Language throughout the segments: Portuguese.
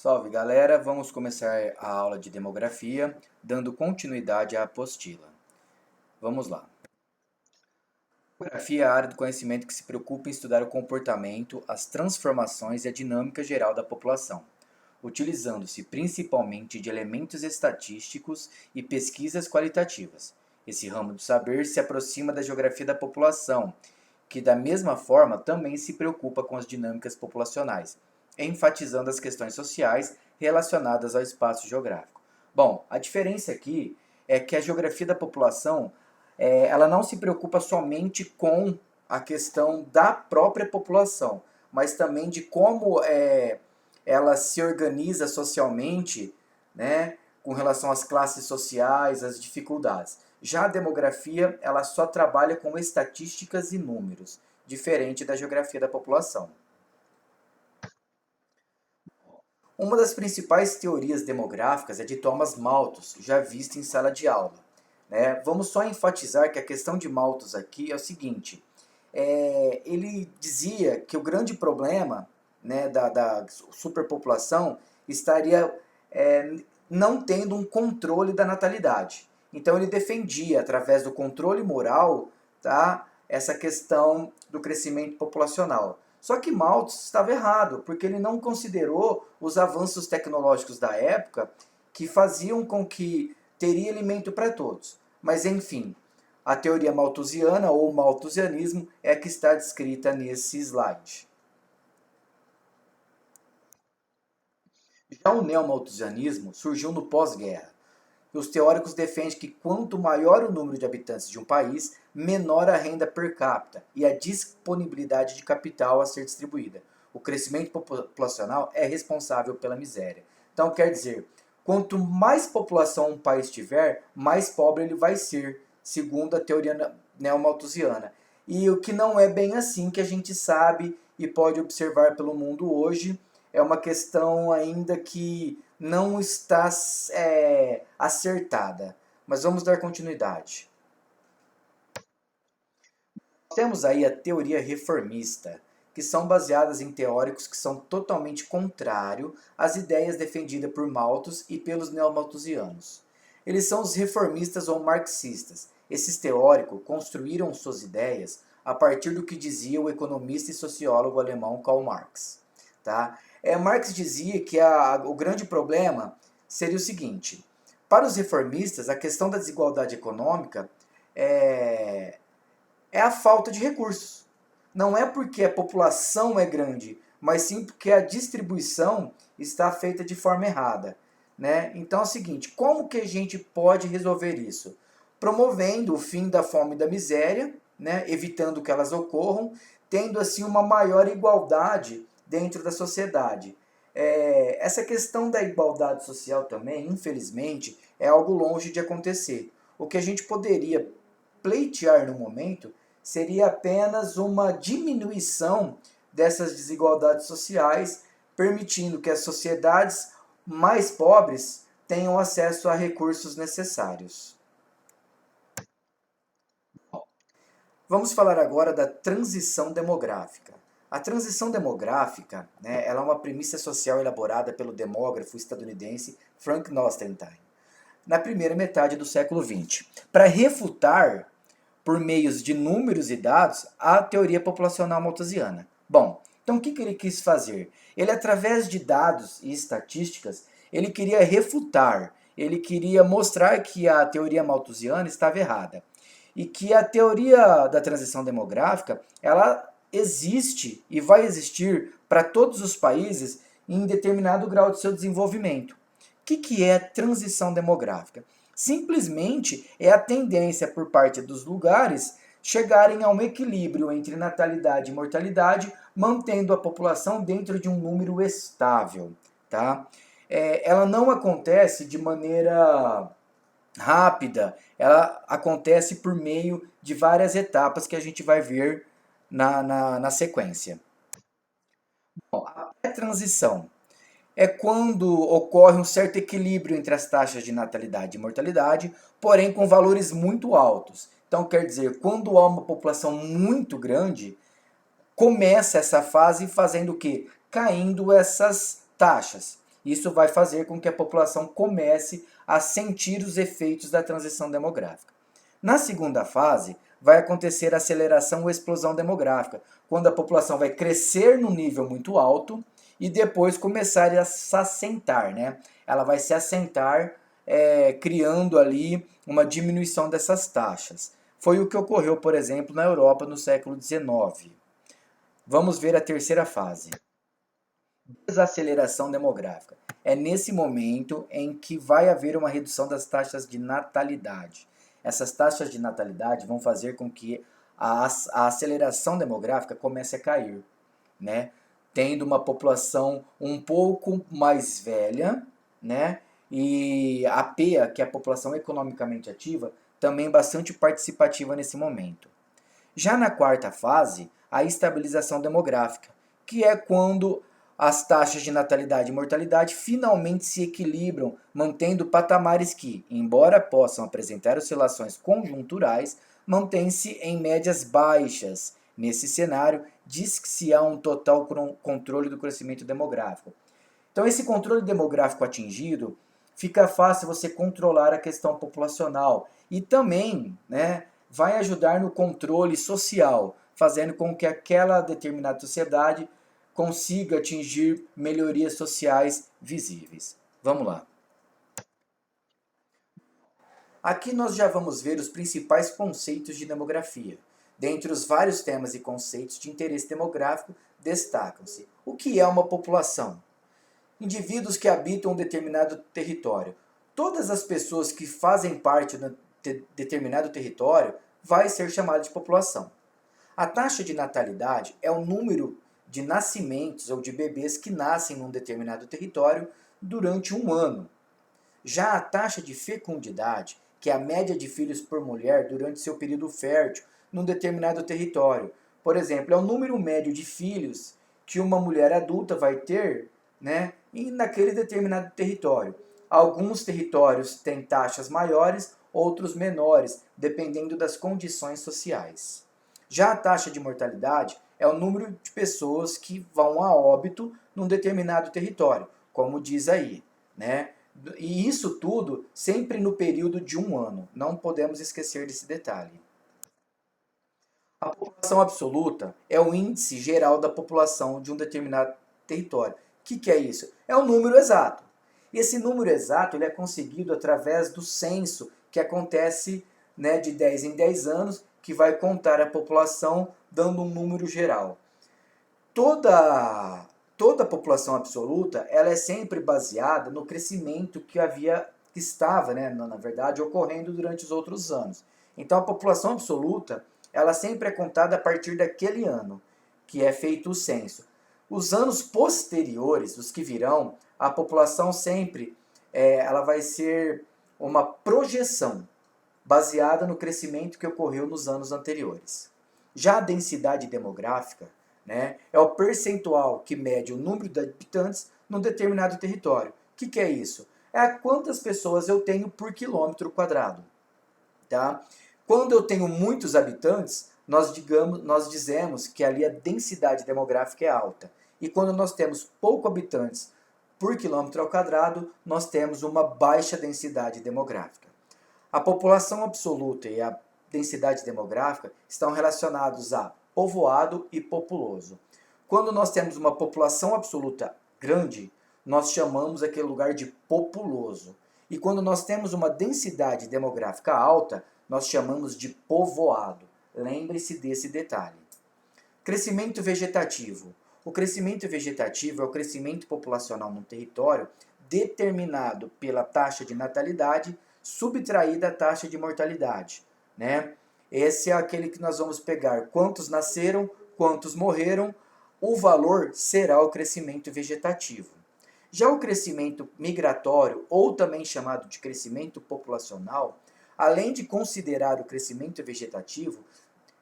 Salve galera, vamos começar a aula de demografia, dando continuidade à apostila. Vamos lá. Demografia é a área do conhecimento que se preocupa em estudar o comportamento, as transformações e a dinâmica geral da população, utilizando-se principalmente de elementos estatísticos e pesquisas qualitativas. Esse ramo do saber se aproxima da geografia da população, que da mesma forma também se preocupa com as dinâmicas populacionais, enfatizando as questões sociais relacionadas ao espaço geográfico. Bom, a diferença aqui é que a geografia da população ela não se preocupa somente com a questão da própria população, mas também de como ela se organiza socialmente, né, com relação às classes sociais, às dificuldades. Já a demografia, ela só trabalha com estatísticas e números, diferente da geografia da população. Uma das principais teorias demográficas é de Thomas Malthus, já vista em sala de aula. Né? Vamos só enfatizar que a questão de Malthus aqui é o seguinte, ele dizia que o grande problema, né, da superpopulação estaria não tendo um controle da natalidade. Então ele defendia, através do controle moral, tá, essa questão do crescimento populacional. Só que Malthus estava errado, porque ele não considerou os avanços tecnológicos da época que faziam com que teria alimento para todos. Mas enfim, a teoria malthusiana ou malthusianismo é a que está descrita nesse slide. Já o neomalthusianismo surgiu no pós-guerra. E os teóricos defendem que quanto maior o número de habitantes de um país, menor a renda per capita e a disponibilidade de capital a ser distribuída. O crescimento populacional é responsável pela miséria. Então, quer dizer, quanto mais população um país tiver, mais pobre ele vai ser, segundo a teoria neomalthusiana. E o que não é bem assim, que a gente sabe e pode observar pelo mundo hoje, é uma questão ainda que não está acertada. Mas vamos dar continuidade. Temos aí a teoria reformista, que são baseadas em teóricos que são totalmente contrários às ideias defendidas por Malthus e pelos neomalthusianos. Eles são os reformistas ou marxistas. Esses teóricos construíram suas ideias a partir do que dizia o economista e sociólogo alemão Karl Marx. Tá? Marx dizia que o grande problema seria o seguinte: para os reformistas, a questão da desigualdade econômica é a falta de recursos. Não é porque a população é grande, mas sim porque a distribuição está feita de forma errada. Né? Então é o seguinte, como que a gente pode resolver isso? Promovendo o fim da fome e da miséria, né? Evitando que elas ocorram, tendo assim uma maior igualdade dentro da sociedade. Essa questão da igualdade social também, infelizmente, é algo longe de acontecer. O que a gente poderia pleitear no momento seria apenas uma diminuição dessas desigualdades sociais, permitindo que as sociedades mais pobres tenham acesso a recursos necessários. Vamos falar agora da transição demográfica. A transição demográfica, né, ela é uma premissa social elaborada pelo demógrafo estadunidense Frank Nostenstein na primeira metade do século XX, para refutar, por meios de números e dados, a teoria populacional malthusiana. Bom, então o que ele quis fazer? Ele, através de dados e estatísticas, ele queria refutar, ele queria mostrar que a teoria malthusiana estava errada. E que a teoria da transição demográfica, ela existe e vai existir para todos os países em determinado grau de seu desenvolvimento. O que é transição demográfica? Simplesmente é a tendência por parte dos lugares chegarem a um equilíbrio entre natalidade e mortalidade, mantendo a população dentro de um número estável. Tá? Ela não acontece de maneira rápida, ela acontece por meio de várias etapas que a gente vai ver na sequência. Bom, a pré-transição é quando ocorre um certo equilíbrio entre as taxas de natalidade e mortalidade, porém com valores muito altos. Então, quer dizer, quando há uma população muito grande, começa essa fase fazendo o quê? Caindo essas taxas. Isso vai fazer com que a população comece a sentir os efeitos da transição demográfica. Na segunda fase, vai acontecer a aceleração ou explosão demográfica, quando a população vai crescer num nível muito alto e depois começar a se assentar, né? Ela vai se assentar, criando ali uma diminuição dessas taxas. Foi o que ocorreu, por exemplo, na Europa no século XIX. Vamos ver a terceira fase. Desaceleração demográfica. É nesse momento em que vai haver uma redução das taxas de natalidade. Essas taxas de natalidade vão fazer com que a aceleração demográfica comece a cair, né? Tendo uma população um pouco mais velha, né? E a PEA, que é a população economicamente ativa, também bastante participativa nesse momento. Já na quarta fase, a estabilização demográfica, que é quando as taxas de natalidade e mortalidade finalmente se equilibram, mantendo patamares que, embora possam apresentar oscilações conjunturais, mantêm-se em médias baixas. Nesse cenário, diz-se há um total controle do crescimento demográfico. Então, esse controle demográfico atingido, fica fácil você controlar a questão populacional e também, né, vai ajudar no controle social, fazendo com que aquela determinada sociedade consiga atingir melhorias sociais visíveis. Vamos lá. Aqui nós já vamos ver os principais conceitos de demografia. Dentre os vários temas e conceitos de interesse demográfico, destacam-se: o que é uma população? Indivíduos que habitam um determinado território. Todas as pessoas que fazem parte de determinado território vai ser chamada de população. A taxa de natalidade é o número de nascimentos ou de bebês que nascem num determinado território durante um ano. Já a taxa de fecundidade, que é a média de filhos por mulher durante seu período fértil num determinado território. Por exemplo, é o número médio de filhos que uma mulher adulta vai ter, né, naquele determinado território. Alguns territórios têm taxas maiores, outros menores, dependendo das condições sociais. Já a taxa de mortalidade é o número de pessoas que vão a óbito num determinado território, como diz aí, né? E isso tudo sempre no período de um ano. Não podemos esquecer desse detalhe. A população absoluta é o índice geral da população de um determinado território. O que é isso? É o número exato. E esse número exato ele é conseguido através do censo que acontece, né, de 10 em 10 anos, que vai contar a população dando um número geral. Toda a população absoluta ela é sempre baseada no crescimento que estava, né, na verdade, ocorrendo durante os outros anos. Então a população absoluta ela sempre é contada a partir daquele ano que é feito o censo. Os anos posteriores, os que virão, a população sempre ela vai ser uma projeção baseada no crescimento que ocorreu nos anos anteriores. Já a densidade demográfica, né, é o percentual que mede o número de habitantes num determinado território. O que é isso? É quantas pessoas eu tenho por quilômetro quadrado. Tá? Quando eu tenho muitos habitantes, nós dizemos que ali a densidade demográfica é alta. E quando nós temos pouco habitantes por quilômetro ao quadrado, nós temos uma baixa densidade demográfica. A população absoluta e a densidade demográfica estão relacionados a povoado e populoso. Quando nós temos uma população absoluta grande, nós chamamos aquele lugar de populoso. E quando nós temos uma densidade demográfica alta, nós chamamos de povoado. Lembre-se desse detalhe. Crescimento vegetativo. O crescimento vegetativo é o crescimento populacional num território determinado pela taxa de natalidade subtraída a taxa de mortalidade, né? Esse é aquele que nós vamos pegar quantos nasceram, quantos morreram, o valor será o crescimento vegetativo. Já o crescimento migratório, ou também chamado de crescimento populacional, além de considerar o crescimento vegetativo,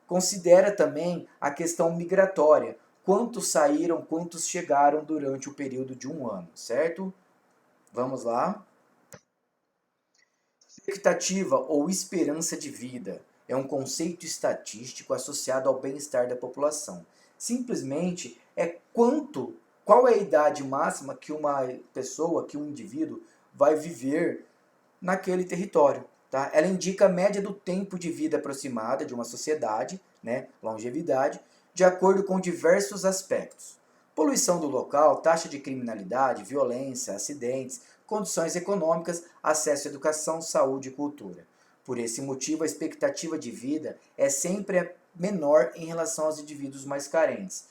considera também a questão migratória, quantos saíram, quantos chegaram durante o período de um ano, certo? Vamos lá. Expectativa ou esperança de vida é um conceito estatístico associado ao bem-estar da população. Simplesmente é quanto qual é a idade máxima que uma pessoa, que um indivíduo vai viver naquele território. Tá? Ela indica a média do tempo de vida aproximada de uma sociedade, né, longevidade, de acordo com diversos aspectos. Poluição do local, taxa de criminalidade, violência, acidentes, condições econômicas, acesso à educação, saúde e cultura. Por esse motivo, a expectativa de vida é sempre menor em relação aos indivíduos mais carentes.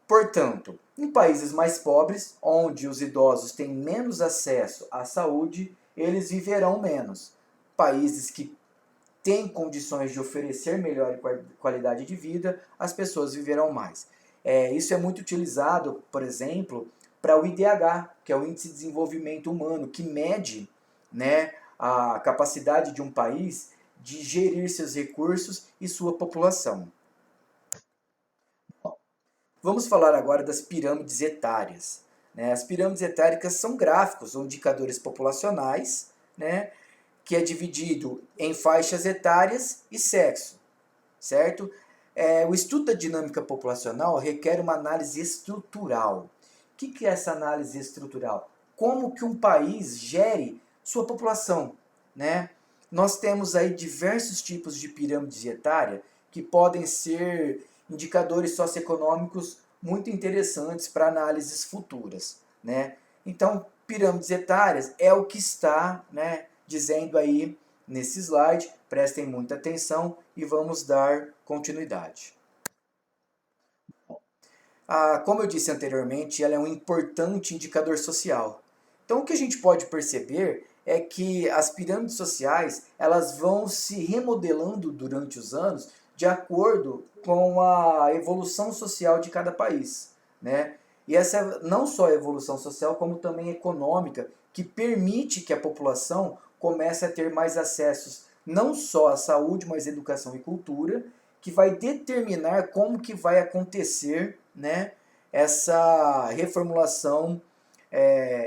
Portanto, em países mais pobres, onde os idosos têm menos acesso à saúde, eles viverão menos. Países que têm condições de oferecer melhor qualidade de vida, as pessoas viverão mais. Isso é muito utilizado, por exemplo, para o IDH, que é o Índice de Desenvolvimento Humano, que mede, né, a capacidade de um país de gerir seus recursos e sua população. Vamos falar agora das pirâmides etárias. As pirâmides etárias são gráficos ou indicadores populacionais, né, que é dividido em faixas etárias e sexo, certo? O estudo da dinâmica populacional requer uma análise estrutural. O que é essa análise estrutural? Como que um país gere sua população, né? Nós temos aí diversos tipos de pirâmide etária que podem ser indicadores socioeconômicos muito interessantes para análises futuras, né? Então, pirâmides etárias é o que está, né, dizendo aí nesse slide. Prestem muita atenção e vamos dar continuidade. Como eu disse anteriormente, ela é um importante indicador social. Então, o que a gente pode perceber é que as pirâmides sociais elas vão se remodelando durante os anos de acordo com a evolução social de cada país, né? E essa não só a evolução social, como também econômica, que permite que a população comece a ter mais acessos não só à saúde, mas à educação e cultura, que vai determinar como que vai acontecer, né, essa reformulação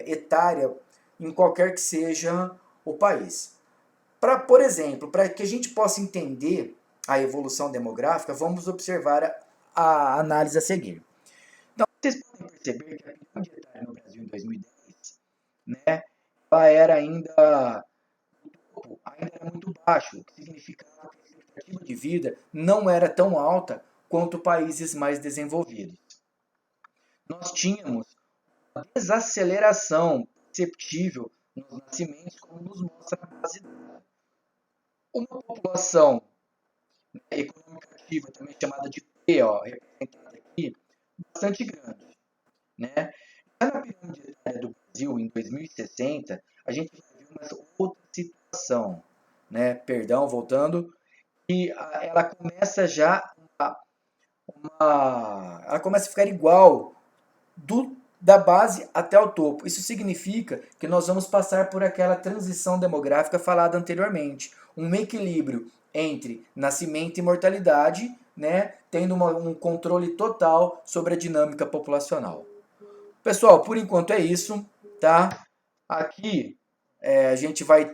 etária em qualquer que seja o país. Por exemplo, para que a gente possa entender a evolução demográfica, vamos observar a análise a seguir. Então, vocês podem perceber que a pirâmide etária no Brasil em 2010, né, ela era ainda muito baixo, o que significava que a expectativa de vida não era tão alta quanto países mais desenvolvidos. Nós tínhamos uma desaceleração perceptível nos nascimentos, como nos mostra a base dada. Uma população econômica ativa, também chamada de P, representada aqui, bastante grande, né? Já na pirâmide etária do Brasil, em 2060, a gente vai ver uma outra situação, né? Perdão, voltando, que ela começa já ela começa a ficar igual da base até o topo. Isso significa que nós vamos passar por aquela transição demográfica falada anteriormente, um equilíbrio entre nascimento e mortalidade, né, tendo um controle total sobre a dinâmica populacional. Pessoal, por enquanto é isso, tá? Aqui a gente vai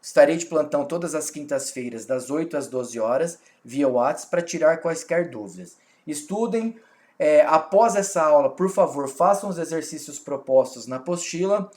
estarei de plantão todas as quintas-feiras, das 8 às 12 horas, via WhatsApp, para tirar quaisquer dúvidas. Estudem. Após essa aula, por favor, façam os exercícios propostos na apostila